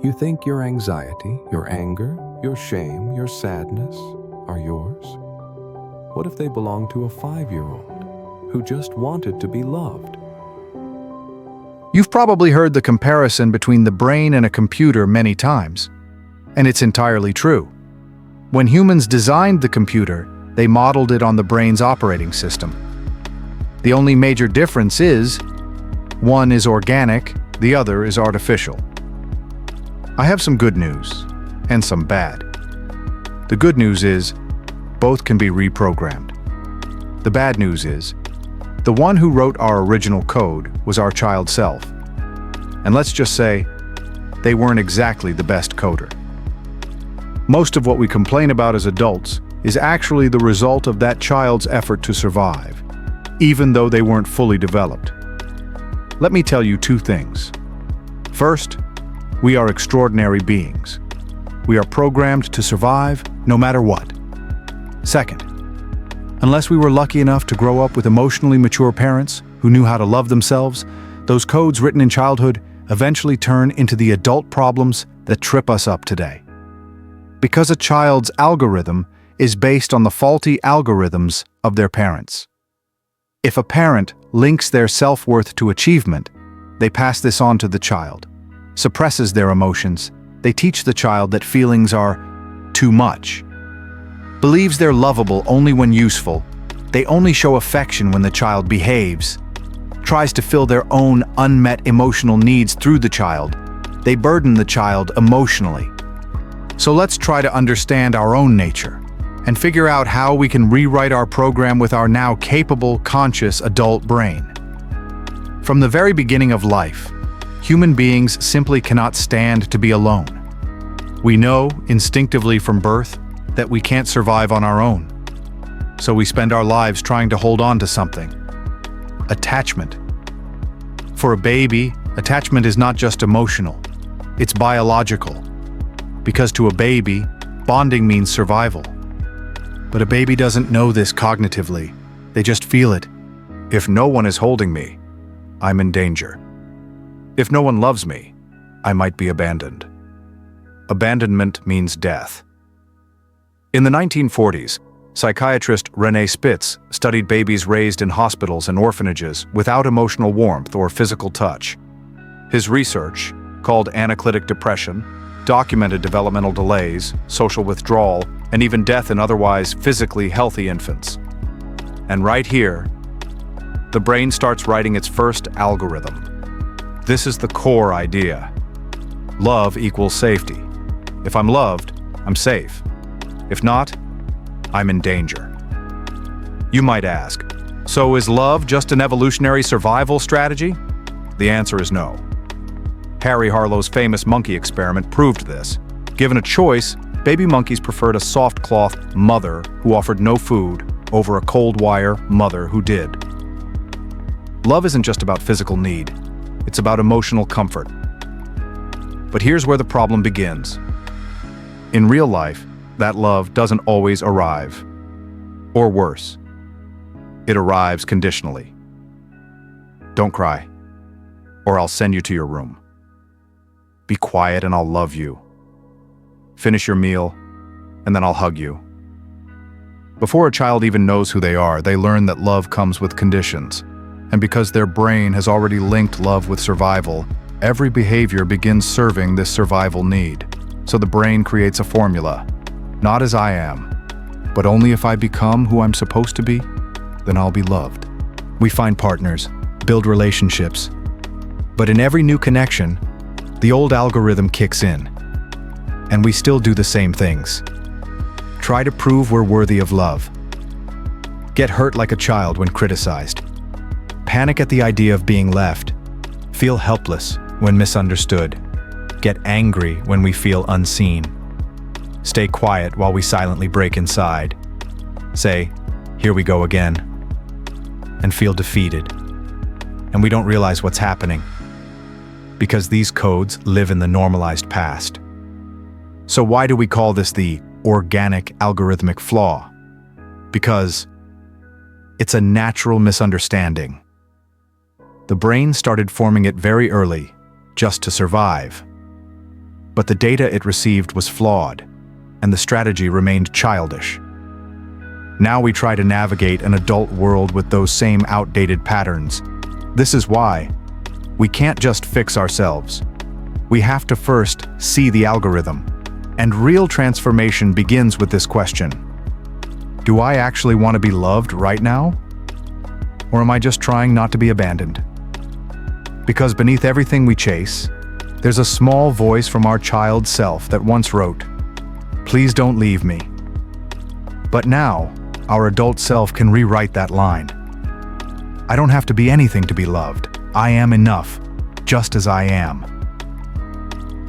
You think your anxiety, your anger, your shame, your sadness are yours? What if they belong to a 5-year-old who just wanted to be loved? You've probably heard the comparison between the brain and a computer many times, and it's entirely true. When humans designed the computer, they modeled it on the brain's operating system. The only major difference is, one is organic, the other is artificial. I have some good news and some bad. The good news is, both can be reprogrammed. The bad news is, the one who wrote our original code was our child self. And let's just say, they weren't exactly the best coder. Most of what we complain about as adults is actually the result of that child's effort to survive, even though they weren't fully developed. Let me tell you two things. First, we are extraordinary beings. We are programmed to survive no matter what. Second, unless we were lucky enough to grow up with emotionally mature parents who knew how to love themselves, those codes written in childhood eventually turn into the adult problems that trip us up today. Because a child's algorithm is based on the faulty algorithms of their parents. If a parent links their self-worth to achievement, they pass this on to the child. Suppresses their emotions, they teach the child that feelings are too much. Believes they're lovable only when useful, they only show affection when the child behaves. Tries to fill their own unmet emotional needs through the child. They burden the child emotionally. So let's try to understand our own nature and figure out how we can rewrite our program with our now capable, conscious adult brain. From the very beginning of life, human beings simply cannot stand to be alone. We know instinctively from birth that we can't survive on our own. So we spend our lives trying to hold on to something. Attachment. For a baby, attachment is not just emotional, it's biological. Because to a baby, bonding means survival. But a baby doesn't know this cognitively, they just feel it. If no one is holding me, I'm in danger. If no one loves me, I might be abandoned. Abandonment means death. In the 1940s, psychiatrist René Spitz studied babies raised in hospitals and orphanages without emotional warmth or physical touch. His research, called anaclitic depression, documented developmental delays, social withdrawal, and even death in otherwise physically healthy infants. And right here, the brain starts writing its first algorithm. This is the core idea. Love equals safety. If I'm loved, I'm safe. If not, I'm in danger. You might ask, so is love just an evolutionary survival strategy? The answer is no. Harry Harlow's famous monkey experiment proved this. Given a choice, baby monkeys preferred a soft-cloth mother who offered no food over a cold-wire mother who did. Love isn't just about physical need. It's about emotional comfort. But here's where the problem begins. In real life, that love doesn't always arrive. Or worse, it arrives conditionally. Don't cry, or I'll send you to your room. Be quiet and I'll love you. Finish your meal, and then I'll hug you. Before a child even knows who they are, they learn that love comes with conditions. And because their brain has already linked love with survival, every behavior begins serving this survival need. So the brain creates a formula. Not as I am, but only if I become who I'm supposed to be, then I'll be loved. We find partners, build relationships. But in every new connection, the old algorithm kicks in. And we still do the same things. Try to prove we're worthy of love. Get hurt like a child when criticized. Panic at the idea of being left. Feel helpless when misunderstood. Get angry when we feel unseen. Stay quiet while we silently break inside. Say, "Here we go again," and feel defeated. And we don't realize what's happening, because these codes live in the normalized past. So why do we call this the organic algorithmic flaw? Because it's a natural misunderstanding. The brain started forming it very early, just to survive. but the data it received was flawed, and the strategy remained childish. Now we try to navigate an adult world with those same outdated patterns. This is why we can't just fix ourselves. We have to first see the algorithm. And real transformation begins with this question: do I actually want to be loved right now? Or am I just trying not to be abandoned? Because beneath everything we chase, there's a small voice from our child self that once wrote, "Please don't leave me." But now, our adult self can rewrite that line. I don't have to be anything to be loved. I am enough, just as I am.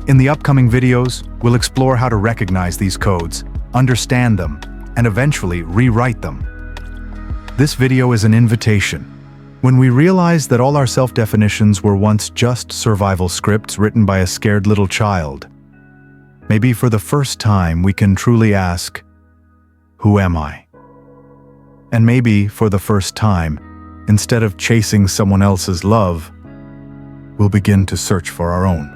In the upcoming videos, we'll explore how to recognize these codes, understand them, and eventually rewrite them. This video is an invitation. When we realize that all our self-definitions were once just survival scripts written by a scared little child, maybe for the first time we can truly ask, who am I? And maybe for the first time, instead of chasing someone else's love, we'll begin to search for our own.